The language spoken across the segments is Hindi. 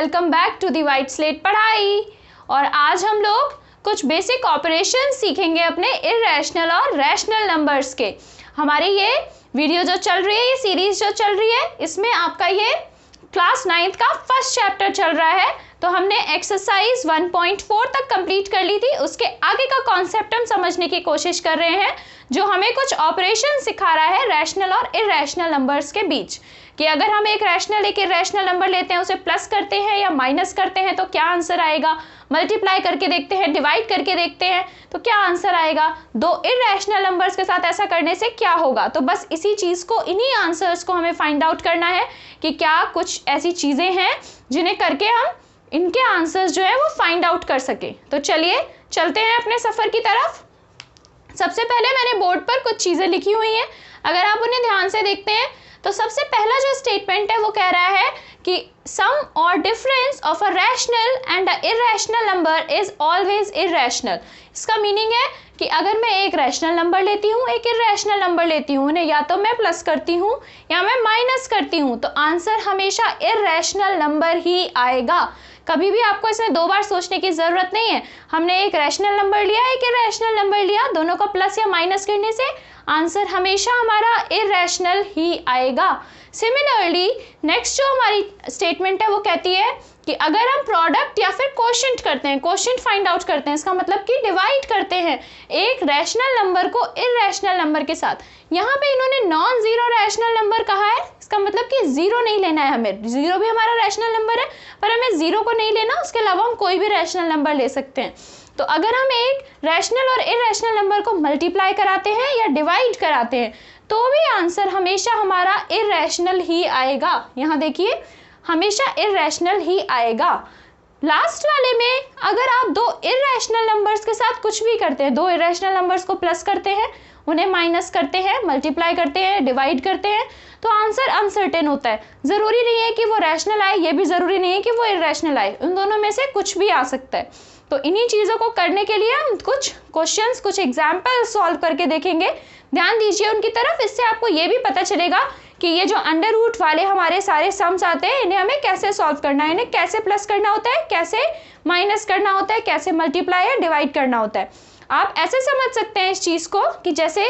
Welcome back to the white slate पढ़ाई। और आज हम लोग कुछ बेसिक ऑपरेशन सीखेंगे अपने इररेशनल और रैशनल नंबर्स के। हमारी ये वीडियो जो चल रही है, ये सीरीज जो चल रही है, इसमें आपका ये क्लास 9th का फर्स्ट चैप्टर चल रहा है। तो हमने एक्सरसाइज 1.4 तक कंप्लीट कर ली थी। उसके आगे का कॉन्सेप्ट हम समझने की कोशिश कर रहे हैं, जो हमें कुछ ऑपरेशन सिखा रहा है रैशनल और इररेशनल नंबर्स के बीच, कि अगर हम एक रैशनल एक इररेशनल नंबर लेते हैं, उसे प्लस करते हैं या माइनस करते हैं तो क्या आंसर आएगा, मल्टीप्लाई करके देखते हैं, डिवाइड करके देखते हैं तो क्या आंसर आएगा, दो इररेशनल नंबर्स के साथ ऐसा करने से क्या होगा। तो बस इसी चीज़ को, इन्हीं आंसर्स को हमें फाइंड आउट करना है कि क्या कुछ ऐसी चीज़ें हैं जिन्हें करके हम इनके आंसर्स जो है वो फाइंड आउट कर सके। तो चलिए चलते हैं अपने सफ़र की तरफ। सबसे पहले मैंने बोर्ड पर कुछ चीज़ें लिखी हुई हैं, अगर आप उन्हें ध्यान से देखते हैं तो सबसे पहला जो स्टेटमेंट है वो कह रहा है कि सम और difference of a rational and a irrational number is always irrational. इसका मीनिंग है कि अगर मैं एक रैशनल नंबर लेती हूँ, एक इररेशनल नंबर लेती हूँ, उन्हें या तो मैं प्लस करती हूँ या मैं माइनस करती हूँ, तो आंसर हमेशा इररेशनल नंबर ही आएगा। कभी भी आपको इसमें दो बार सोचने की ज़रूरत नहीं है। हमने एक रैशनल नंबर लिया, एक इररेशनल नंबर लिया, दोनों का प्लस या माइनस करने से आंसर हमेशा हमारा इररेशनल ही आएगा। सिमिलरली नेक्स्ट जो हमारी स्टेटमेंट है वो कहती है कि अगर हम प्रोडक्ट या फिर कोशेंट करते हैं, कोशेंट फाइंड आउट करते हैं, इसका मतलब कि डिवाइड करते हैं एक रैशनल नंबर को इररेशनल नंबर के साथ। यहाँ पे इन्होंने नॉन जीरो रैशनल नंबर कहा है, इसका मतलब कि जीरो नहीं लेना है हमें। जीरो भी हमारा रैशनल नंबर है, पर हमें जीरो को नहीं लेना, उसके अलावा हम कोई भी रैशनल नंबर ले सकते हैं। तो अगर हम एक रैशनल और इररेशनल नंबर को मल्टीप्लाई कराते हैं या डिवाइड कराते हैं तो भी आंसर हमेशा हमारा इररेशनल ही आएगा। यहाँ देखिए, हमेशा इररेशनल ही आएगा। लास्ट वाले में अगर आप दो इररेशनल नंबर्स के साथ कुछ भी करते हैं, दो इररेशनल नंबर्स को प्लस करते हैं, उन्हें माइनस करते हैं, मल्टीप्लाई करते हैं, डिवाइड करते हैं, तो आंसर अनसर्टेन होता है। ज़रूरी नहीं है कि वो रैशनल आए, ये भी ज़रूरी नहीं है कि वो इररेशनल आए, उन दोनों में से कुछ भी आ सकता है। तो इन्हीं चीज़ों को करने के लिए हम कुछ क्वेश्चंस, कुछ एग्जाम्पल सॉल्व करके देखेंगे। ध्यान दीजिए उनकी तरफ, इससे आपको ये भी पता चलेगा कि ये जो अंडर रूट वाले हमारे सारे सम्स आते हैं, इन्हें हमें कैसे सॉल्व करना है, इन्हें कैसे प्लस करना होता है, कैसे माइनस करना होता है, कैसे मल्टीप्लाई या डिवाइड करना होता है। आप ऐसे समझ सकते हैं इस चीज़ को कि जैसे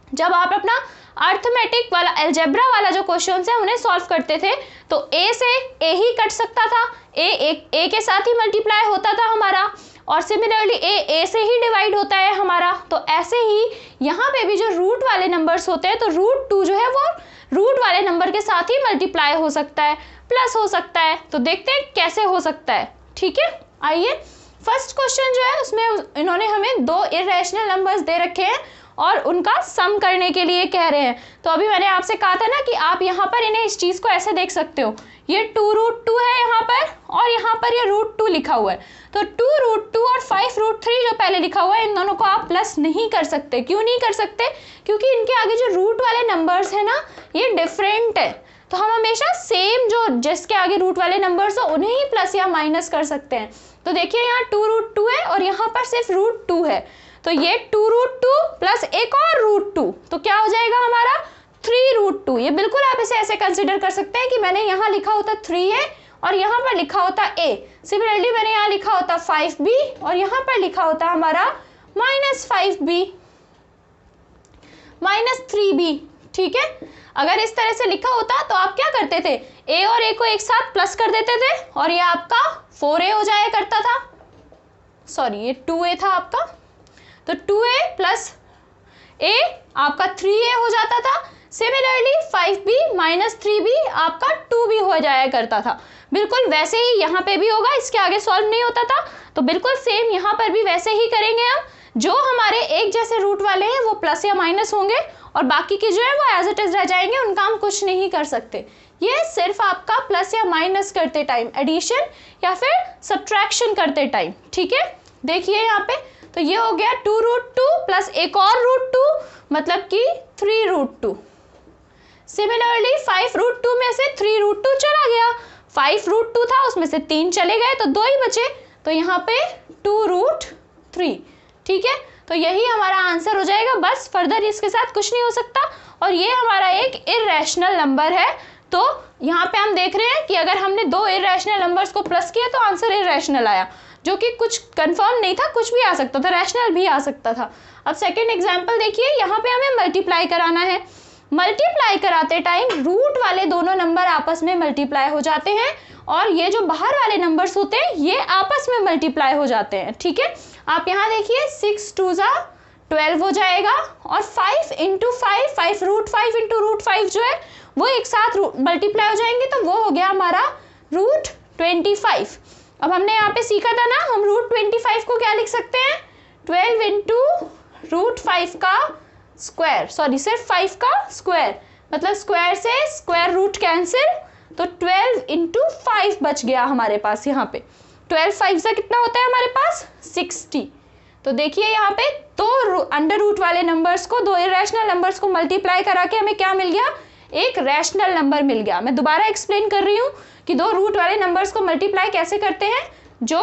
जब आप अपना अर्थमेटिक वाला, अलजेब्रा वाला जो क्वेश्चंस है उन्हें सॉल्व करते थे, तो ए से ए ही कट सकता था, ए के साथ ही मल्टीप्लाई होता था हमारा, और सिमिलरली ए से ही डिवाइड होता है हमारा। तो ऐसे ही यहाँ पे भी जो रूट वाले नंबर्स होते हैं, तो रूट 2 जो है वो रूट वाले नंबर के साथ ही मल्टीप्लाई हो सकता है, प्लस हो सकता है। तो देखते हैं कैसे हो सकता है। ठीक है, आइए फर्स्ट क्वेश्चन जो है उसमें इन्होंने हमें दो इररेशनल नंबर्स दे रखे हैं और उनका सम करने के लिए कह रहे हैं। तो अभी मैंने आपसे कहा था ना कि आप यहाँ पर इन्हें, इस चीज़ को ऐसे देख सकते हो, ये 2√2 है यहाँ पर, और यहाँ पर ये √2 लिखा हुआ है। तो 2√2 और 5√3 जो पहले लिखा हुआ है, इन दोनों को आप प्लस नहीं कर सकते। क्यों नहीं कर सकते? क्योंकि इनके आगे जो रूट वाले नंबर्स है ना, ये डिफरेंट है। तो हम हमेशा सेम जो जिसके आगे रूट वाले नंबर्स हो उन्हें ही प्लस या माइनस कर सकते हैं। तो देखिए यहाँ 2√2 है और यहाँ पर सिर्फ √2 है, तो ये 2√2 प्लस एक और √2, तो क्या हो जाएगा हमारा 3√2। ये बिल्कुल आप इसे ऐसे कंसिडर कर सकते हैं कि मैंने यहाँ लिखा होता 3a और यहाँ पर लिखा होता a। सिमिलरली मैंने यहाँ लिखा होता 5b और यहाँ पर लिखा होता हमारा -5b, -3b। ठीक है, अगर इस तरह से लिखा होता तो आप क्या करते थे, a और a को एक साथ प्लस कर देते थे और ये आपका 4a हो जाया करता था। सॉरी, ये 2a था आपका, तो 2a प्लस a आपका 3a हो जाता था। सिमिलरली 5b -3b आपका 2b हो जाया करता था। बिल्कुल वैसे ही यहाँ पे भी होगा, इसके आगे सॉल्व नहीं होता था, तो बिल्कुल सेम यहाँ पर भी वैसे ही करेंगे हम। जो हमारे एक जैसे रूट वाले हैं वो प्लस या माइनस होंगे और बाकी के जो है वो एज इट इज रह जाएंगे, उनका हम कुछ नहीं कर सकते। ये सिर्फ आपका प्लस या माइनस करते टाइम, एडिशन या फिर सब्ट्रैक्शन करते टाइम। ठीक है, देखिए यहाँ पे, तो ये हो गया 2√2 प्लस एक और √2, मतलब कि 3√2। सिमिलरली 5√2 में से 3√2 चला गया, 5√2 था उसमें से 3 चले गए, तो 2 ही बचे, तो यहाँ पे 2√3। ठीक है, तो यही हमारा आंसर हो जाएगा। बस फर्दर इसके साथ कुछ नहीं हो सकता, और ये हमारा एक इररेशनल नंबर है तो यहाँ पे हम देख रहे हैं कि अगर हमने दो इरेशनल नंबर्स को प्लस किया तो आंसर इरेशनल आया, जो कि कुछ कंफर्म नहीं था, कुछ भी आ सकता था, रैशनल भी आ सकता था। अब सेकंड एग्जांपल देखिए, यहाँ पे हमें मल्टीप्लाई कराना है। मल्टीप्लाई कराते टाइम रूट वाले दोनों नंबर आपस में मल्टीप्लाई हो जाते हैं और ये जो बाहर वाले नंबर्स होते हैं ये आपस में मल्टीप्लाई हो जाते हैं। ठीक है, आप यहाँ देखिए 6 2 जा 12 हो जाएगा और 5 इंटू 5 रूट 5 इंटू रूट 5 जो है वो एक साथ मल्टीप्लाई हो जाएंगे, तो वो हो गया हमारा रूट 25। अब हमने यहाँ पे सीखा था ना, हम रूट 25 को क्या लिख सकते हैं, 12 इंटू रूट 5 का स्क्वायर, सॉरी सिर्फ 5 का स्क्वायर, मतलब स्क्वायर से स्क्वायर रूट कैंसिल, तो 12 इंटू 5 बच गया हमारे पास। यहाँ पे 12 5 से कितना होता है हमारे पास 60। तो देखिए यहाँ पे दो अंडर रूट वाले नंबर्स को, दो इरेशनल नंबर्स को मल्टीप्लाई करा के हमें क्या मिल गया, एक रैशनल नंबर मिल गया। मैं दोबारा एक्सप्लेन कर रही हूँ कि दो रूट वाले नंबर्स को मल्टीप्लाई कैसे करते हैं। जो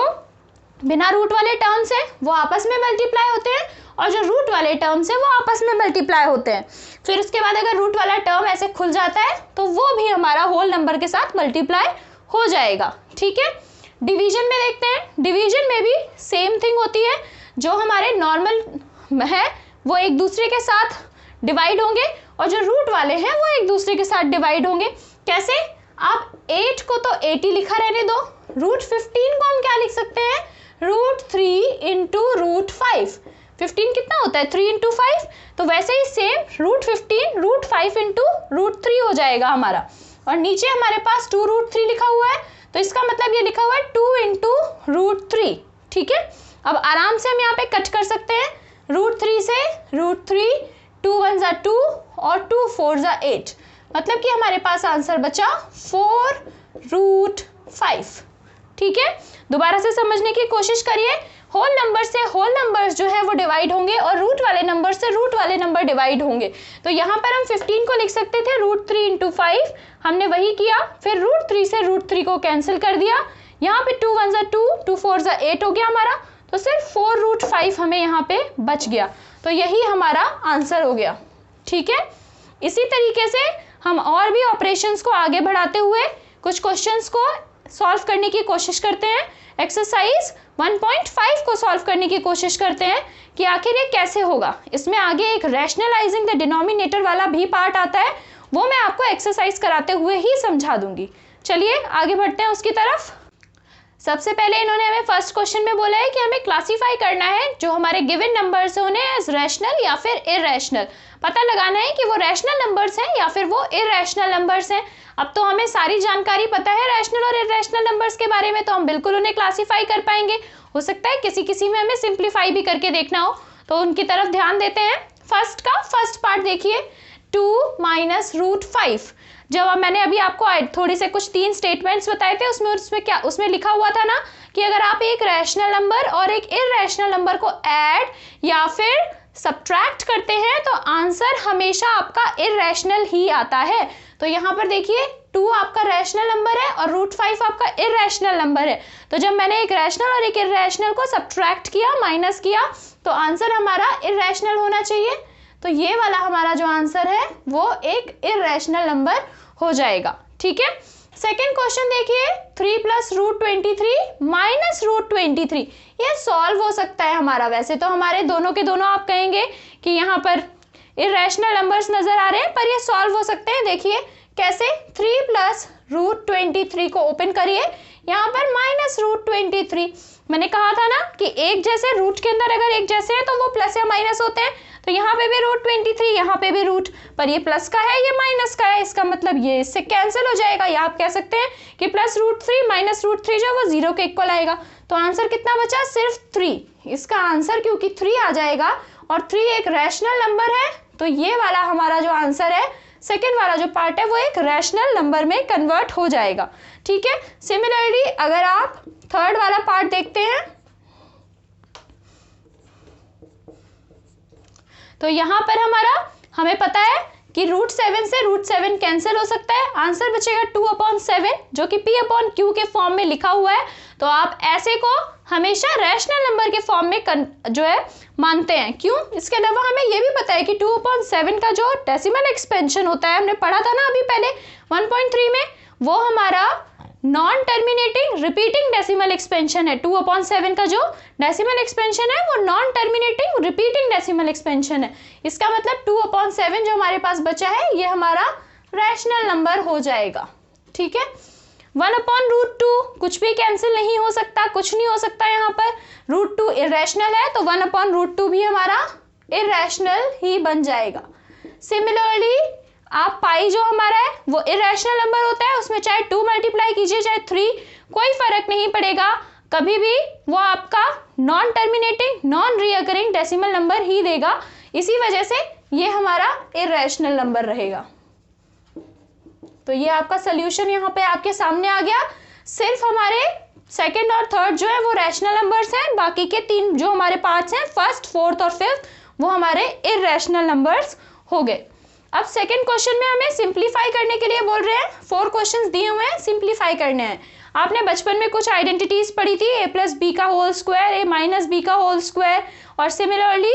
बिना रूट वाले टर्म्स हैं वो आपस में मल्टीप्लाई होते हैं और जो रूट वाले टर्म्स हैं वो आपस में मल्टीप्लाई होते हैं। फिर उसके बाद अगर रूट वाला टर्म ऐसे खुल जाता है तो वो भी हमारा होल नंबर के साथ मल्टीप्लाई हो जाएगा। ठीक है, डिवीजन में देखते हैं। डिवीजन में भी सेम थिंग होती है, जो हमारे नॉर्मल है वो एक दूसरे के साथ डिवाइड होंगे और जो रूट वाले हैं वो एक दूसरे के साथ डिवाइड होंगे। कैसे, आप 8 को तो 8 ही लिखा रहने दो, रूट 15 को हम क्या लिख सकते हैं, रूट 3 इंटू रूट 5। 15 कितना होता है 3 इंटू 5, तो वैसे ही same root 15 root 5 into root 3 हो जाएगा हमारा। और नीचे हमारे पास 2 रूट 3 लिखा हुआ है, तो इसका मतलब ये लिखा हुआ है 2 इंटू रूट 3। ठीक है, अब आराम से हम यहाँ पे कट कर सकते हैं, रूट 3 से रूट 3, 2 1 जा 2 और 2 4 जा 8, मतलब कि हमारे पास आंसर बचा 4 रूट 5। ठीक है, दोबारा से समझने की कोशिश करिए। होल नंबर से होल नंबर्स जो है वो डिवाइड होंगे और रूट वाले नंबर से रूट वाले नंबर डिवाइड होंगे। तो यहाँ पर हम 15 को लिख सकते थे रूट 3 इंटू 5, हमने वही किया, फिर रूट 3 से रूट 3 को कैंसिल कर दिया। यहाँ पे 2 1 जा 2, 2 4 जा 8 हो गया हमारा, तो सिर्फ 4 रूट 5 हमें यहाँ पे बच गया, तो यही हमारा आंसर हो गया। ठीक है, इसी तरीके से हम और भी ऑपरेशंस को आगे बढ़ाते हुए कुछ क्वेश्चंस को सॉल्व करने की कोशिश करते हैं। एक्सरसाइज 1.5 को सॉल्व करने की कोशिश करते हैं कि आखिर ये कैसे होगा। इसमें आगे एक रैशनलाइजिंग द डिनोमिनेटर वाला भी पार्ट आता है, वो मैं आपको एक्सरसाइज कराते हुए ही समझा दूंगी। चलिए आगे बढ़ते हैं उसकी तरफ। सबसे पहले इन्होंने हमें फर्स्ट क्वेश्चन में बोला है कि हमें क्लासिफाई करना है जो हमारे गिवन नंबर्स हैं उन्हें एज रैशनल या फिर इरैशनल। पता लगाना है कि वो रैशनल नंबर्स हैं या फिर वो इरैशनल नंबर्स हैं। अब तो हमें सारी जानकारी पता है रैशनल और इरैशनल नंबर्स के बारे में, तो हम बिल्कुल उन्हें क्लासिफाई कर पाएंगे। हो सकता है किसी किसी में हमें सिंप्लीफाई भी करके देखना हो, तो उनकी तरफ ध्यान देते हैं। फर्स्ट पार्ट देखिए, 2 माइनस रूट 5। जब मैंने अभी आपको थोड़ी से कुछ 3 स्टेटमेंट्स बताए थे, उसमें लिखा हुआ था ना कि अगर आप एक रैशनल नंबर और एक इरैशनल नंबर को ऐड या फिर सब्ट्रैक्ट करते हैं तो आंसर हमेशा आपका इरैशनल ही आता है। तो यहाँ पर देखिए 2 आपका रैशनल नंबर है और रूट 5 आपका इरैशनल नंबर है। तो जब मैंने एक रैशनल और एक इरैशनल को सब्ट्रैक्ट किया, माइनस किया, तो आंसर हमारा इरैशनल होना चाहिए। तो ये वाला हमारा जो आंसर है वो एक इरैशनल नंबर हो जाएगा। ठीक है, सेकेंड क्वेश्चन देखिए, 3 प्लस रूट 23 माइनस रूट 23, ये सॉल्व हो सकता है हमारा। वैसे तो हमारे दोनों के दोनों आप कहेंगे कि यहाँ पर इरैशनल नंबर्स नजर आ रहे हैं, पर ये सॉल्व हो सकते हैं। देखिए कैसे, 3 प्लस रूट 23 को ओपन करिए, यहाँ पर माइनस रूट 23। मैंने कहा था ना कि एक जैसे रूट के अंदर अगर एक जैसे है तो वो प्लस या माइनस होते हैं। तो यहाँ पे भी रूट 23, यहाँ पे भी रूट, पर ये प्लस का है ये माइनस का है, इसका मतलब ये इससे कैंसिल हो जाएगा। या आप कह सकते हैं कि प्लस रूट 3 माइनस रूट 3 जो है वो 0 के इक्वल आएगा। तो आंसर कितना बचा, सिर्फ 3। इसका आंसर क्योंकि 3 आ जाएगा और 3 एक रैशनल नंबर है, तो ये वाला हमारा जो आंसर है, सेकेंड वाला जो पार्ट है वो एक रैशनल नंबर में कन्वर्ट हो जाएगा। ठीक है, सिमिलरली अगर आप थर्ड वाला पार्ट देखते हैं तो यहाँ पर हमें पता है कि √7 से √7 कैंसिल हो सकता है, आंसर बचेगा 2/7 जो कि P/Q के फॉर्म में लिखा हुआ है। तो आप ऐसे को हमेशा रैशनल नंबर के फॉर्म में जो है मानते हैं। क्यों? इसके अलावा हमें यह भी पता है कि 2/7 का जो डेसिमल एक्सपेंशन होता है, हमने पढ़ा था ना अभी पहले 1.3 में, वो हमारा non terminating repeating decimal expansion है। 2/7 का जो डेसिमल एक्सपेंशन है वो non terminating repeating decimal expansion है। इसका मतलब 2/7 जो हमारे पास बचा है ये हमारा रैशनल नंबर हो जाएगा। ठीक है, 1/√2 कुछ भी कैंसिल नहीं हो सकता, कुछ नहीं हो सकता यहाँ पर। √2 इरेशनल है तो 1/√2 भी हमारा इरेशनल ही बन जाएगा। सिमिलरली आप पाई जो हमारा है वो इरेशनल नंबर होता है, उसमें चाहे 2 मल्टीप्लाई कीजिए चाहे 3, कोई फर्क नहीं पड़ेगा, कभी भी वो आपका non terminating non recurring decimal number ही देगा। इसी वजह से ये हमारा इरेशनल नंबर रहेगा। तो ये आपका सोल्यूशन यहाँ पे आपके सामने आ गया। सिर्फ हमारे सेकंड और थर्ड जो है वो रैशनल नंबर्स हैं, बाकी के 3 जो हमारे पार्ट्स हैं फर्स्ट, फोर्थ और फिफ्थ वो हमारे इरेशनल नंबर्स हो गए। अब सेकंड क्वेश्चन में हमें सिंप्लीफाई करने के लिए बोल रहे हैं। 4 क्वेश्चंस दिए हुए हैं, सिंप्लीफाई करने हैं। आपने बचपन में कुछ आइडेंटिटीज पढ़ी थी, a+b का होल स्क्वायर, a-b का होल स्क्वायर और सिमिलरली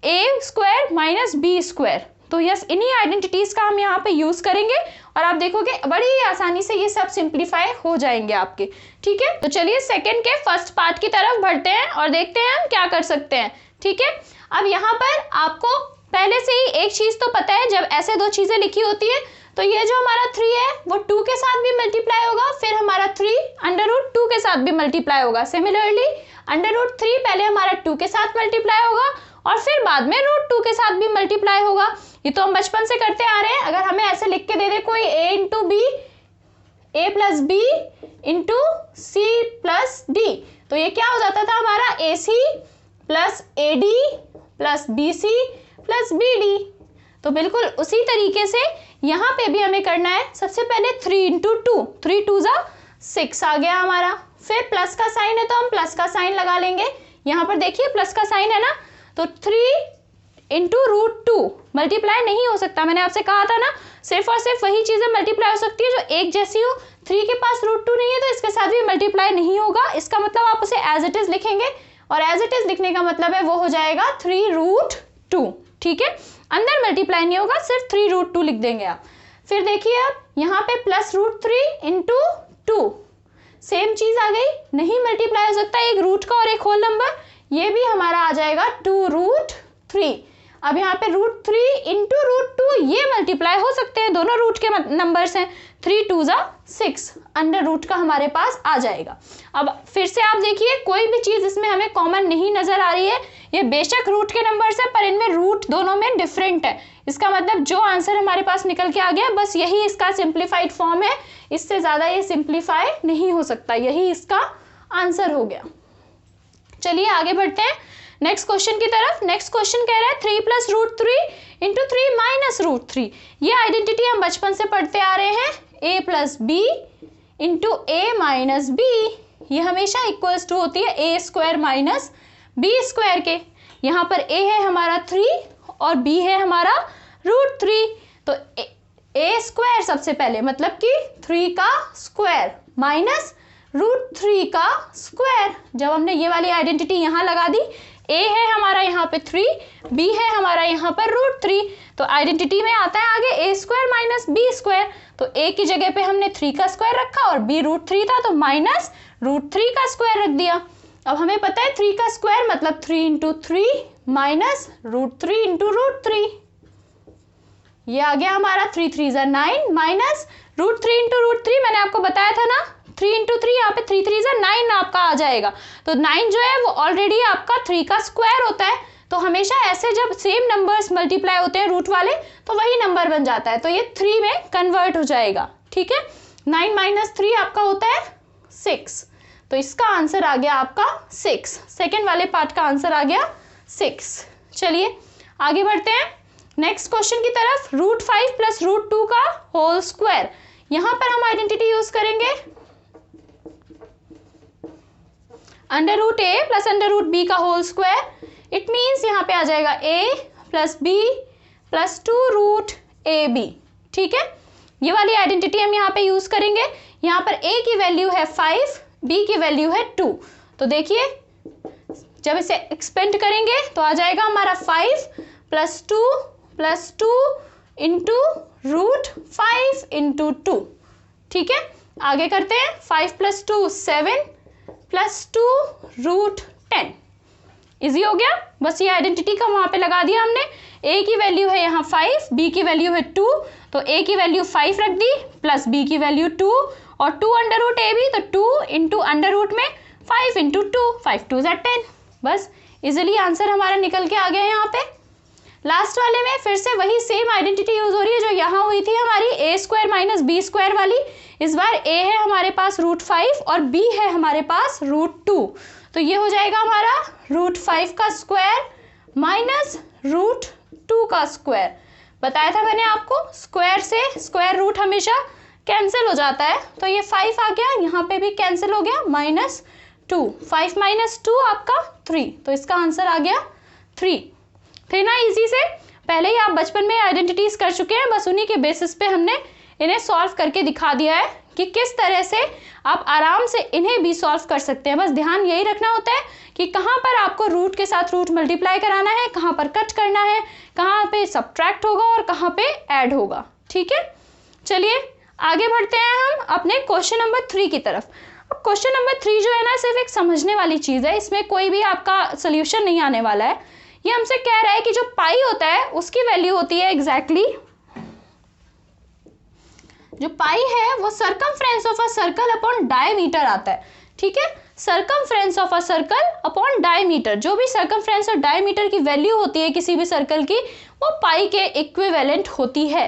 a² - b²। तो यस, इन्हीं आइडेंटिटीज का हम यहाँ पे यूज करेंगे और आप देखोगे बड़ी आसानी से ये सब सिंप्लीफाई हो जाएंगे आपके। ठीक है, तो चलिए सेकंड के फर्स्ट पार्ट की तरफ बढ़ते हैं और देखते हैं हम क्या कर सकते हैं। ठीक है, अब यहाँ पर आपको पहले से ही एक चीज तो पता है, जब ऐसे 2 चीजें लिखी होती है तो ये जो हमारा 3 है वो 2 के साथ भी मल्टीप्लाई होगा, फिर हमारा 3 √2 के साथ भी मल्टीप्लाई होगा। सिमिलरली √3 पहले हमारा 2 के साथ मल्टीप्लाई होगा और फिर बाद में √2 के साथ भी मल्टीप्लाई होगा। ये तो हम बचपन से करते आ रहे हैं। अगर हमें ऐसे लिख के दे दे कोई a+b c+d, तो ये क्या हो जाता था हमारा AC + AD + BC + BD। तो बिल्कुल उसी तरीके से यहाँ पे भी हमें करना है। सबसे पहले 3 × 2, 3 2 6 आ गया हमारा। फिर प्लस का साइन है तो हम प्लस का साइन लगा लेंगे। यहाँ पर देखिए प्लस का साइन है ना, तो 3 × √2 मल्टीप्लाई नहीं हो सकता। मैंने आपसे कहा था ना, सिर्फ और सिर्फ वही चीजें मल्टीप्लाई हो सकती है जो एक जैसी हो। 3 के पास √2 नहीं है तो इसके साथ भी मल्टीप्लाई नहीं होगा। इसका मतलब आप उसे एज इट इज लिखेंगे और एज इट इज लिखने का मतलब है वो हो जाएगा 3√2। ठीक है, अंदर मल्टीप्लाई नहीं होगा, सिर्फ 3√2 लिख देंगे आप। फिर देखिए अब यहाँ पे +√3 × 2, सेम चीज आ गई, नहीं मल्टीप्लाई हो सकता एक रूट का और एक होल नंबर, ये भी हमारा आ जाएगा 2√3। अब यहाँ पे √3 × √2 ये मल्टीप्लाई हो सकते हैं, दोनों रूट के नंबर्स हैं। 3 2 6 अंडर रूट का हमारे पास आ जाएगा। अब फिर से आप देखिए कोई भी चीज इसमें हमें कॉमन नहीं नजर आ रही है। ये बेशक रूट के नंबर्स है पर इनमें रूट दोनों में डिफरेंट है। इसका मतलब जो आंसर हमारे पास निकल के आ गया बस यही इसका सिंप्लीफाइड फॉर्म है, इससे ज्यादा ये सिंप्लीफाई नहीं हो सकता, यही इसका आंसर हो गया। चलिए आगे बढ़ते हैं नेक्स्ट क्वेश्चन की तरफ। नेक्स्ट क्वेश्चन कह रहा है 3 + √3 × 3 - √3। ये आइडेंटिटी हम बचपन से पढ़ते आ रहे हैं, a + b × a - b, ये हमेशा इक्वल्स टू होती है a² - b² के। यहाँ पर a है हमारा 3 और b है हमारा √3। तो a² सबसे पहले मतलब कि 3 का स्क्वायर माइनस √3 का स्क्वायर। जब हमने ये वाली आइडेंटिटी यहाँ लगा दी, a है हमारा यहाँ पे 3, b है हमारा यहाँ पर √3, तो आइडेंटिटी में आता है आगे a² - b²। तो a की जगह पे हमने 3 का स्क्वायर रखा और b √3 था तो माइनस √3 का स्क्वायर रख दिया। अब हमें पता है 3 का स्क्वायर मतलब 3 × 3 माइनस √3 × √3। ये आ गया हमारा 3 3 9 माइनस √3 × √3। मैंने आपको बताया था ना 3 × 3, यहाँ पे 3 3 9 आपका आ जाएगा। तो 9 जो है वो ऑलरेडी आपका 3 का स्क्वायर होता है। तो हमेशा ऐसे जब सेम नंबर्स मल्टीप्लाई होते हैं रूट वाले तो वही नंबर बन जाता है, तो ये 3 में कन्वर्ट हो जाएगा। ठीक है, 9 - 3 आपका होता है 6, तो इसका आंसर आ गया आपका 6। सेकेंड वाले पार्ट का आंसर आ गया 6। चलिए आगे बढ़ते हैं नेक्स्ट क्वेश्चन की तरफ। √5 + √2 का होल स्क्वायर, यहाँ पर हम आइडेंटिटी यूज करेंगे √a + √b का होल स्क्वायर। इट मीन्स यहाँ पे आ जाएगा a + b + 2 √a AB। ठीक है, ये वाली आइडेंटिटी हम यहाँ पे यूज करेंगे। यहाँ पर A की वैल्यू है 5, B की वैल्यू है 2। तो देखिए जब इसे एक्सपेंड करेंगे तो आ जाएगा हमारा 5 + 2 इंटू √5 इंटू 2। ठीक है, आगे करते हैं। 5 + 2 7 + 2 √10। इजी हो गया। बस ये आइडेंटिटी का वहां पे लगा दिया हमने। A की वैल्यू है यहाँ 5, B की वैल्यू है 2, तो A की वैल्यू 5 रख दी प्लस B की वैल्यू 2 और 2 √AB, तो 2 इंटू √ में 5 इंटू 2, 5 2 = 10। बस इजिली आंसर हमारा निकल के आ गया यहाँ पे। लास्ट वाले में फिर से वही सेम आइडेंटिटी यूज हो रही है जो यहाँ हुई थी हमारी A² - B² वाली। इस बार A है हमारे पास √5 और B है हमारे पास √2। तो ये हो जाएगा हमारा √5 का स्क्वायर माइनस √2 का स्क्वायर। बताया था मैंने आपको, स्क्वायर से स्क्वायर रूट हमेशा कैंसिल हो जाता है। तो ये 5 आ गया, यहाँ पे भी कैंसिल हो गया, -2। 5 - 2 आपका 3, तो इसका आंसर आ गया 3। फिर ना इजी से, पहले ही आप बचपन में आइडेंटिटीज कर चुके हैं, बस उन्हीं के बेसिस पे हमने इन्हें सॉल्व करके दिखा दिया है कि किस तरह से आप आराम से इन्हें भी सॉल्व कर सकते हैं। बस ध्यान यही रखना होता है कि कहाँ पर आपको रूट के साथ रूट मल्टीप्लाई कराना है, कहाँ पर कट करना है, कहाँ पे सब्ट्रैक्ट होगा और कहाँ पे ऐड होगा। ठीक है, चलिए आगे बढ़ते हैं हम अपने क्वेश्चन नंबर 3 की तरफ। अब क्वेश्चन नंबर 3 जो है ना, सिर्फ एक समझने वाली चीज़ है, इसमें कोई भी आपका सोल्यूशन नहीं आने वाला है। ये हमसे कह रहा है कि जो पाई होता है उसकी वैल्यू होती है एग्जैक्टली, जो पाई है वो circumference of a circle upon diameter आता है। ठीक है, circumference of a circle upon diameter, जो भी सर्कमफ्रेंस और डायमीटर की वैल्यू होती है किसी भी सर्कल की, वो पाई के इक्विवेलेंट होती है।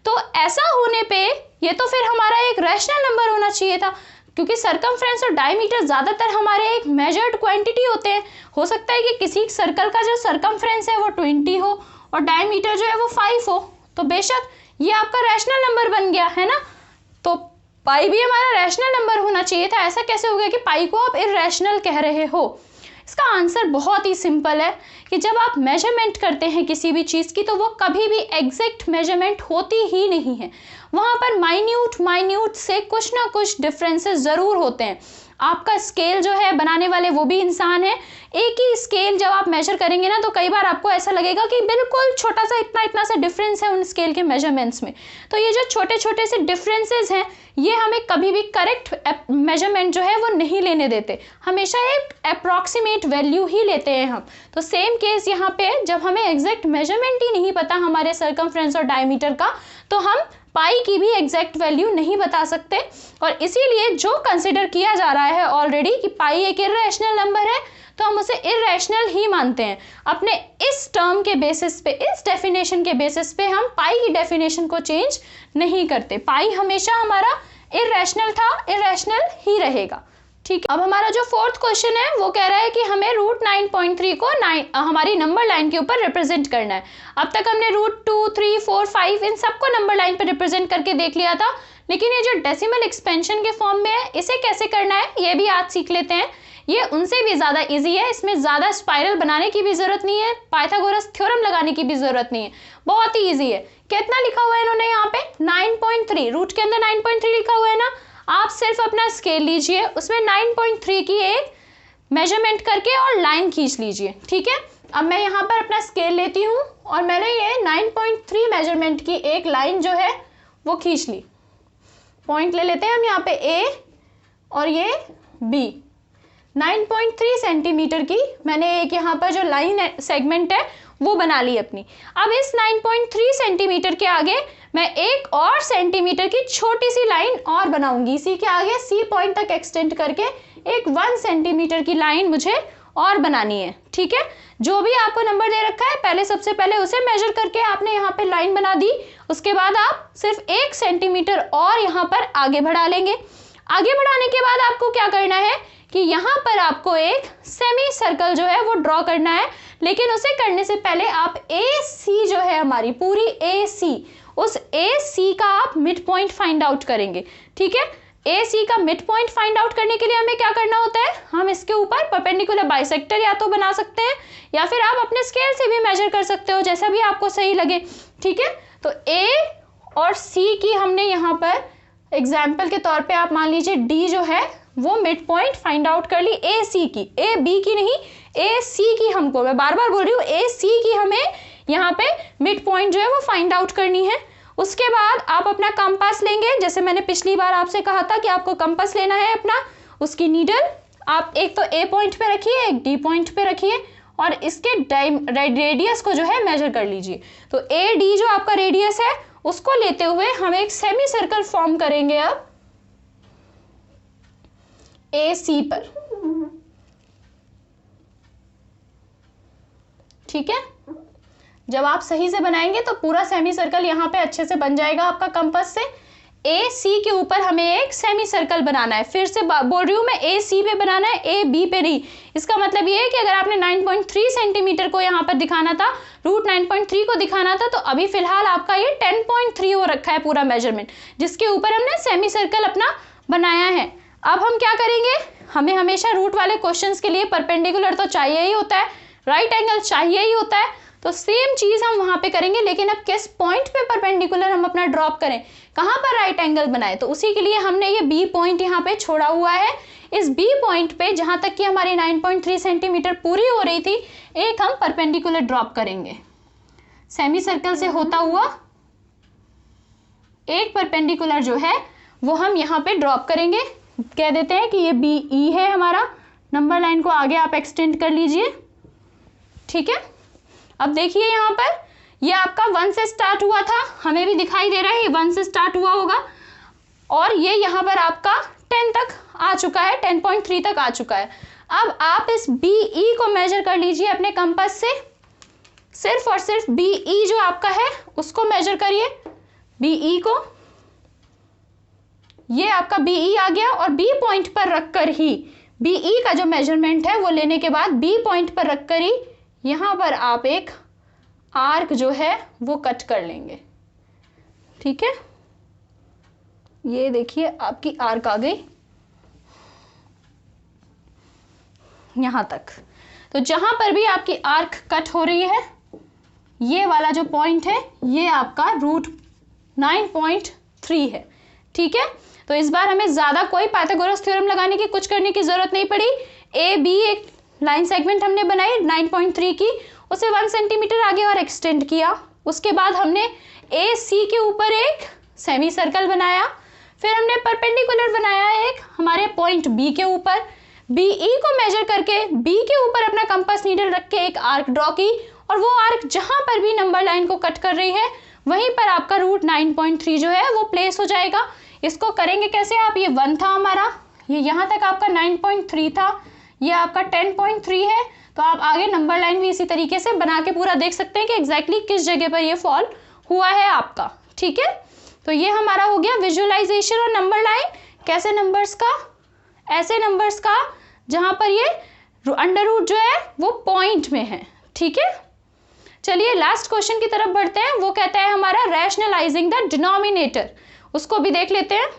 तो ऐसा होने पे ये तो फिर हमारा एक रैशनल नंबर होना चाहिए था, क्योंकि सर्कमफ्रेंस और डायमीटर ज़्यादातर हमारे एक मेजर्ड क्वांटिटी होते हैं। हो सकता है कि किसी सर्कल का जो सर्कमफ्रेंस है वो 20 हो और डायमीटर जो है वो 5 हो, तो बेशक ये आपका रैशनल नंबर बन गया है ना। तो पाई भी हमारा रैशनल नंबर होना चाहिए था। ऐसा कैसे हो गया कि पाई को आप इररेशनल कह रहे हो? इसका आंसर बहुत ही सिंपल है कि जब आप मेजरमेंट करते हैं किसी भी चीज़ की, तो वो कभी भी एग्जैक्ट मेजरमेंट होती ही नहीं है। वहाँ पर माइन्यूट से कुछ ना कुछ डिफरेंसेस ज़रूर होते हैं। आपका स्केल जो है बनाने वाले वो भी इंसान है। एक ही स्केल जब आप मेजर करेंगे ना, तो कई बार आपको ऐसा लगेगा कि बिल्कुल छोटा सा इतना सा डिफरेंस है उन स्केल के मेजरमेंट्स में। तो ये जो छोटे छोटे से डिफरेंसेस हैं, ये हमें कभी भी करेक्ट मेजरमेंट जो है वो नहीं लेने देते, हमेशा एक अप्रॉक्सीमेट वैल्यू ही लेते हैं हम। तो सेम केस यहाँ पे, जब हमें एग्जैक्ट मेजरमेंट ही नहीं पता हमारे सर्कमफ्रेंस और डायमीटर का, तो हम पाई की भी एग्जैक्ट वैल्यू नहीं बता सकते। और इसीलिए जो कंसिडर किया जा रहा है ऑलरेडी कि पाई एक इररेशनल नंबर है, तो हम उसे इररेशनल ही मानते हैं। अपने इस टर्म के बेसिस पे, इस डेफिनेशन के बेसिस पे हम पाई की डेफिनेशन को चेंज नहीं करते। पाई हमेशा हमारा इररेशनल था, इररेशनल ही रहेगा। ठीक है, अब हमारा जो फोर्थ क्वेश्चन है वो कह रहा है कि हमें √9.3 को हमारी नंबर लाइन के ऊपर रिप्रेजेंट करना है। अब तक हमने √2, 3, 4, 5 इन सबको नंबर लाइन पर रिप्रेजेंट करके देख लिया था, लेकिन ये जो डेसिमल एक्सपेंशन के फॉर्म में है, इसे कैसे करना है ये भी आज सीख लेते हैं। ये उनसे भी ज़्यादा इजी है, इसमें ज़्यादा स्पाइरल बनाने की भी ज़रूरत नहीं है, पाइथागोरस थ्योरम लगाने की भी ज़रूरत नहीं है, बहुत ही ईजी है। कितना लिखा हुआ है इन्होंने यहाँ पे? 9.3, रूट के अंदर 9.3 लिखा हुआ है ना। आप सिर्फ अपना स्केल लीजिए, उसमें 9.3 की एक मेजरमेंट करके और लाइन खींच लीजिए। ठीक है, अब मैं यहाँ पर अपना स्केल लेती हूँ और मैंने ये 9.3 मेजरमेंट की एक लाइन जो है वो खींच ली। पॉइंट ले लेते हैं हम यहाँ पे A और ये B। 9.3 सेंटीमीटर की मैंने एक यहाँ पर जो लाइन सेगमेंट है वो बना ली अपनी। अब इस 9.3 सेंटीमीटर के आगे मैं एक और सेंटीमीटर की छोटी सी लाइन और बनाऊंगी। इसी के आगे C पॉइंट तक एक्सटेंड करके एक 1 सेंटीमीटर की लाइन मुझे और बनानी है। ठीक है, जो भी आपको नंबर दे रखा है, पहले सबसे पहले उसे मेजर करके आपने यहाँ पे लाइन बना दी। उसके बाद आप सिर्फ 1 सेंटीमीटर और यहाँ पर आगे बढ़ा लेंगे। आगे बढ़ाने के बाद आपको क्या करना है कि यहाँ पर आपको एक सेमी सर्कल जो है वो ड्रॉ करना है, लेकिन उसे करने से पहले आप AC जो है हमारी पूरी AC, उस AC का आप मिड पॉइंट फाइंड आउट करेंगे। ठीक है, ए सी का मिड पॉइंट फाइंड आउट करने के लिए हमें क्या करना होता है, हम इसके ऊपर परपेंडिकुलर बाइसेक्टर या तो बना सकते हैं या फिर आप अपने स्केल से भी मेजर कर सकते हो, जैसा भी आपको सही लगे। ठीक है, तो ए और सी की हमने यहाँ पर एग्जाम्पल के तौर पे आप मान लीजिए डी जो है वो मिड पॉइंट फाइंड आउट कर ली ए सी की, ए बी की नहीं, ए सी की। हमको मैं बार बार बोल रही हूँ, ए सी की हमें यहाँ पे मिड पॉइंट जो है वो फाइंड आउट करनी है। उसके बाद आप अपना कंपास लेंगे, जैसे मैंने पिछली बार आपसे कहा था कि आपको कंपास लेना है अपना, उसकी नीडल आप एक तो ए पॉइंट पे रखिए, एक डी पॉइंट पे रखिए और इसके रेडियस को जो है मेजर कर लीजिए। तो ए डी जो आपका रेडियस है उसको लेते हुए हम एक सेमी सर्कल फॉर्म करेंगे अब ए सी पर। ठीक है, जब आप सही से बनाएंगे तो पूरा सेमी सर्कल यहाँ पे अच्छे से बन जाएगा आपका कंपास से। ए सी के ऊपर हमें एक सेमी सर्कल बनाना है, फिर से बोल रही हूँ मैं, ए सी पे बनाना है, ए बी पे नहीं। इसका मतलब ये है कि अगर आपने 9.3 सेंटीमीटर को यहाँ पर दिखाना था, रूट 9.3 को दिखाना था, तो अभी फिलहाल आपका ये 10.3 हो रखा है पूरा मेजरमेंट, जिसके ऊपर हमने सेमी सर्कल अपना बनाया है। अब हम क्या करेंगे, हमें हमेशा रूट वाले क्वेश्चंस के लिए परपेंडिकुलर तो चाहिए ही होता है, राइट एंगल चाहिए ही होता है, तो सेम चीज हम वहां पे करेंगे, लेकिन अब किस पॉइंट पे परपेंडिकुलर हम अपना ड्रॉप करें, कहां पर राइट एंगल बनाए, तो उसी के लिए हमने ये बी पॉइंट यहाँ पे छोड़ा हुआ है। इस बी पॉइंट पे जहां तक कि हमारी 9.3 सेंटीमीटर पूरी हो रही थी, एक हम परपेंडिकुलर ड्रॉप करेंगे सेमी सर्कल से होता हुआ। एक परपेंडिकुलर जो है वो हम यहाँ पे ड्रॉप करेंगे, कह देते हैं कि ये बी ई है हमारा। नंबर लाइन को आगे आप एक्सटेंड कर लीजिए। ठीक है, अब देखिए यहाँ पर ये आपका 1 से स्टार्ट हुआ था, हमें भी दिखाई दे रहा है ये 1 से स्टार्ट हुआ होगा, और ये यहाँ पर आपका 10 तक आ चुका है, 10.3 तक आ चुका है। अब आप इस बी ई को मेजर कर लीजिए अपने कंपास से, सिर्फ और सिर्फ बी ई जो आपका है उसको मेजर करिए, बी ई को। ये आपका बी ई आ गया, और बी पॉइंट पर रखकर ही बी ई का जो मेजरमेंट है वो लेने के बाद बी पॉइंट पर रखकर ही यहां पर आप एक आर्क जो है वो कट कर लेंगे। ठीक है, ये देखिए आपकी आर्क आ गई यहां तक। तो जहां पर भी आपकी आर्क कट हो रही है, ये वाला जो पॉइंट है ये आपका रूट 9.3 है। ठीक है, तो इस बार हमें ज्यादा कोई पाइथागोरस थ्योरम लगाने की, कुछ करने की जरूरत नहीं पड़ी। ए बी एक लाइन सेगमेंट हमने बनाई 9.3 की, उसे 1 सेंटीमीटर आगे और एक्सटेंड किया। उसके बाद हमने ए सी के ऊपर एक सेमी सर्कल बनाया, फिर हमने परपेंडिकुलर बनाया एक हमारे पॉइंट बी के ऊपर, बी ई को मेजर करके बी के ऊपर अपना कंपास नीडल रख के एक आर्क ड्रॉ की, और वो आर्क जहां पर भी नंबर लाइन को कट कर रही है वहीं पर आपका रूट 9.3 जो है वो प्लेस हो जाएगा। इसको करेंगे कैसे आप, ये 1 था हमारा, ये यहाँ तक आपका 9.3 था, ये आपका 10.3 है, तो आप आगे नंबर लाइन भी इसी तरीके से बना के पूरा देख सकते हैं कि एग्जैक्टली किस जगह पर ये फॉल हुआ है आपका। ठीक है, तो ये हमारा हो गया विजुअलाइजेशन और नंबर लाइन। कैसे नंबर्स का, ऐसे नंबर्स का जहां पर ये अंडर रूट जो है वो पॉइंट में है। ठीक है, चलिए लास्ट क्वेश्चन की तरफ बढ़ते हैं, वो कहता है हमारा रैशनलाइजिंग द डिनोमिनेटर, उसको भी देख लेते हैं।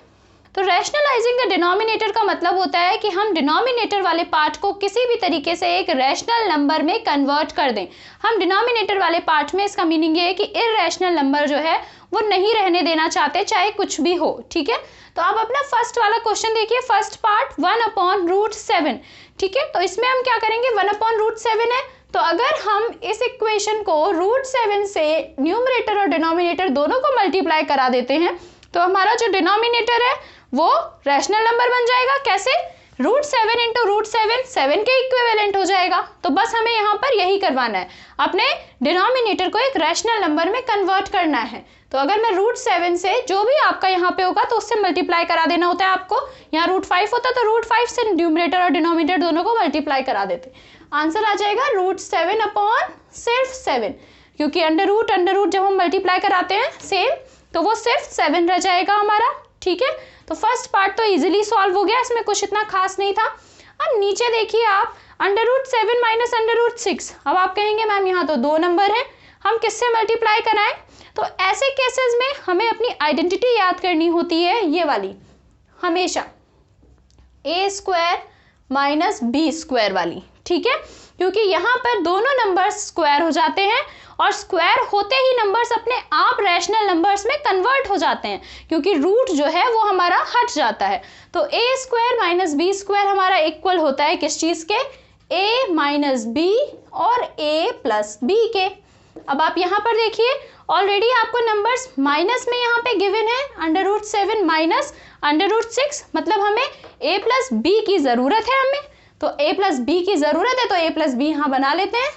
तो रैशनलाइजिंग द डिनोमिनेटर का मतलब होता है कि हम डिनोमिनेटर वाले पार्ट को किसी भी तरीके से एक रैशनल नंबर में कन्वर्ट कर दें। हम डिनोमिनेटर वाले पार्ट में, इसका मीनिंग ये है कि इररेशनल नंबर जो है वो नहीं रहने देना चाहते, चाहे कुछ भी हो। ठीक है, तो आप अपना फर्स्ट वाला क्वेश्चन देखिए, फर्स्ट पार्ट 1/√7। ठीक है, तो इसमें हम क्या करेंगे, 1/√7 है, तो अगर हम इस इक्वेशन को √7 से न्यूमरेटर और डिनोमिनेटर दोनों को मल्टीप्लाई करा देते हैं, तो हमारा जो डिनोमिनेटर है वो रैशनल नंबर बन जाएगा। कैसे, √7 × √7 7 के इक्विवेलेंट हो जाएगा। तो बस हमें यहाँ पर यही करवाना है, अपने डिनोमिनेटर को एक रैशनल नंबर में कन्वर्ट करना है। तो अगर मैं √7 से जो भी आपका यहाँ पे होगा तो उससे मल्टीप्लाई करा देना होता है आपको। यहाँ √5 होता तो √5 से न्यूमरेटर और डिनोमिनेटर दोनों को मल्टीप्लाई करा देते, आंसर आ जाएगा √7/7, क्योंकि अंडर रूट जब हम मल्टीप्लाई कराते हैं सेम, तो वो सिर्फ 7 रह जाएगा हमारा। ठीक है, तो फर्स्ट पार्ट तो इजीली सॉल्व हो गया, इसमें कुछ इतना खास नहीं था। अब नीचे देखिए आप, √7 - √6। अब आप कहेंगे मैम यहाँ तो 2 नंबर है, हम किससे मल्टीप्लाई कराएं? तो ऐसे केसेस में हमें अपनी आइडेंटिटी याद करनी होती है, ये वाली। हमेशा ए स्क्वायर माइनस बी स्क्वायर वाली, ठीक है, क्योंकि यहाँ पर दोनों नंबर्स स्क्वायर हो जाते हैं और स्क्वायर होते ही नंबर्स अपने आप रैशनल नंबर्स में कन्वर्ट हो जाते हैं, क्योंकि रूट जो है वो हमारा हट जाता है। तो ए स्क्वायर माइनस बी स्क्वायर हमारा इक्वल होता है किस चीज़ के, ए माइनस बी और ए प्लस बी के। अब आप यहाँ पर देखिए ऑलरेडी आपको नंबर्स माइनस में यहाँ पे गिवन है, √7 माइनस √6, मतलब हमें a प्लस बी की ज़रूरत है हमें, तो a प्लस बी की ज़रूरत है तो a प्लस बी यहाँ बना लेते हैं,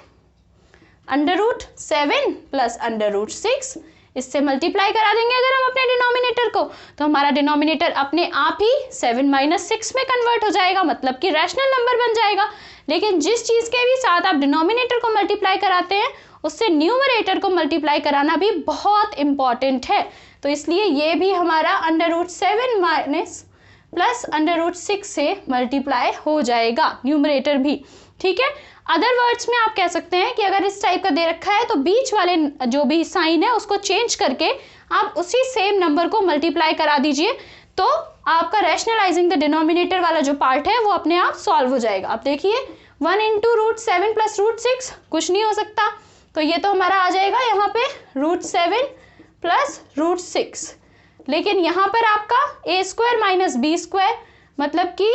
√7 प्लस √6, इससे मल्टीप्लाई करा देंगे अगर हम अपने डिनोमिनेटर को, तो हमारा डिनोमिनेटर अपने आप ही 7 माइनस 6 में कन्वर्ट हो जाएगा, मतलब कि रैशनल नंबर बन जाएगा। लेकिन जिस चीज़ के भी साथ आप डिनोमिनेटर को मल्टीप्लाई कराते हैं उससे न्यूमरेटर को मल्टीप्लाई कराना भी बहुत इंपॉर्टेंट है, तो इसलिए ये भी हमारा √7 माइनस प्लस √6 से मल्टीप्लाई हो जाएगा न्यूमरेटर भी, ठीक है। अदर वर्ड्स में आप कह सकते हैं कि अगर इस टाइप का दे रखा है तो बीच वाले जो भी साइन है उसको चेंज करके आप उसी सेम नंबर को मल्टीप्लाई करा दीजिए, तो आपका रैशनलाइजिंग द डिनोमिनेटर वाला जो पार्ट है वो अपने आप सॉल्व हो जाएगा। आप देखिए 1 × √7 प्लस √6 कुछ नहीं हो सकता, तो ये तो हमारा आ जाएगा यहाँ पे √7 प्लस √6, लेकिन यहाँ पर आपका ए स्क्वायर माइनस बी स्क्वायर, मतलब कि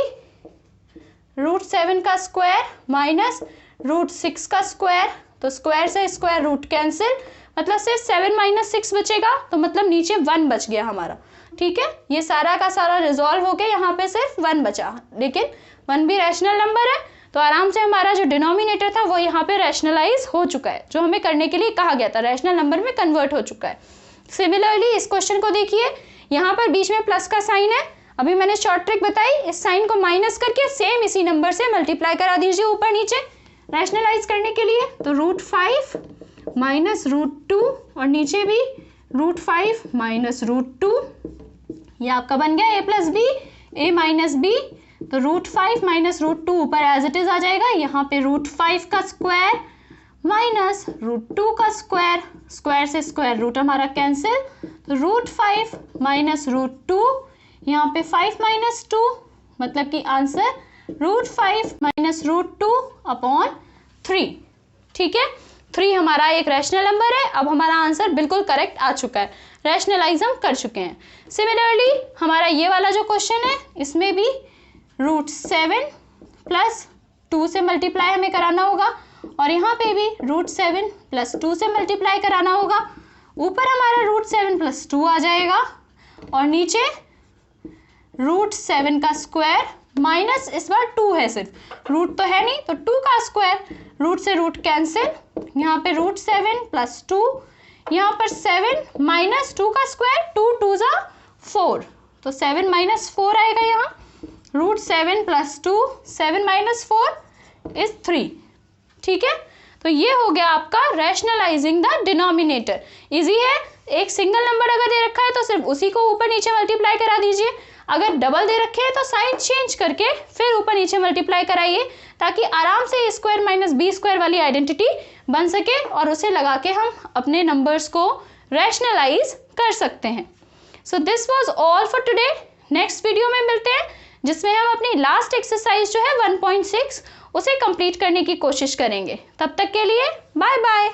√7 का स्क्वायर माइनस √6 का स्क्वायर, तो स्क्वायर से स्क्वायर रूट कैंसिल, मतलब सिर्फ 7 माइनस 6 बचेगा, तो मतलब नीचे 1 बच गया हमारा, ठीक है। ये सारा का सारा रिजॉल्व हो गया, यहाँ पे सिर्फ 1 बचा, लेकिन 1 भी रैशनल नंबर है, तो आराम से हमारा जो डिनोमिनेटर था वो यहाँ पे रैशनलाइज हो चुका है, जो हमें करने के लिए कहा गया था, रैशनल नंबर में कन्वर्ट हो चुका है। सिमिलरली इस क्वेश्चन को देखिए, यहाँ पर बीच में प्लस का साइन है, अभी मैंने शॉर्ट ट्रिक बताई, इस साइन को माइनस करके सेम इसी नंबर से मल्टीप्लाई करा दीजिए ऊपर नीचे रैशनलाइज करने के लिए, तो √5 माइनस √2 और नीचे भी √5 माइनस √2, ये आपका बन गया a प्लस बी, a माइनस बी, तो √5 माइनस √2 ऊपर एज इट इज आ जाएगा, यहाँ पे √5 का स्क्वायर माइनस √2 का स्क्वायर, स्क्वायर से स्क्वायर रूट हमारा कैंसिल, तो √5 माइनस √2, यहाँ पे 5 माइनस 2, मतलब कि आंसर √5 माइनस √2 अपॉन 3, ठीक है। 3 हमारा एक रैशनल नंबर है, अब हमारा आंसर बिल्कुल करेक्ट आ चुका है, रैशनलाइज हम कर चुके हैं। सिमिलरली हमारा ये वाला जो क्वेश्चन है इसमें भी √7 प्लस 2 से मल्टीप्लाई हमें कराना होगा, और यहाँ पे भी √7 प्लस 2 से मल्टीप्लाई कराना होगा, ऊपर हमारा √7 प्लस 2 आ जाएगा और नीचे √7 का स्क्वायर माइनस इस बार 2 है, सिर्फ रूट तो है नहीं तो 2 का स्क्वायर, रूट से रूट कैंसिल, यहाँ पे √7 प्लस 2, यहाँ पर 7 माइनस 2 का स्क्वायर, 2 2 जा 4, तो 7 माइनस 4 आएगा यहाँ, √7 प्लस 2, 7 माइनस 4 इज 3, ठीक है। तो ये हो गया आपका रैशनलाइजिंग द डिनोमिनेटर। इजी है, एक सिंगल नंबर अगर दे रखा है तो सिर्फ उसी को ऊपर नीचे मल्टीप्लाई करा दीजिए, अगर डबल दे रखे हैं तो साइन चेंज करके फिर ऊपर नीचे मल्टीप्लाई कराइए, ताकि आराम से ए स्क्वायर माइनस बी स्क्वायर वाली आइडेंटिटी बन सके और उसे लगा के हम अपने नंबर्स को रैशनलाइज कर सकते हैं। So this was all for today. Next video में मिलते हैं जिसमें हम अपनी लास्ट एक्सरसाइज जो है 1.6 उसे कंप्लीट करने की कोशिश करेंगे। तब तक के लिए बाय बाय।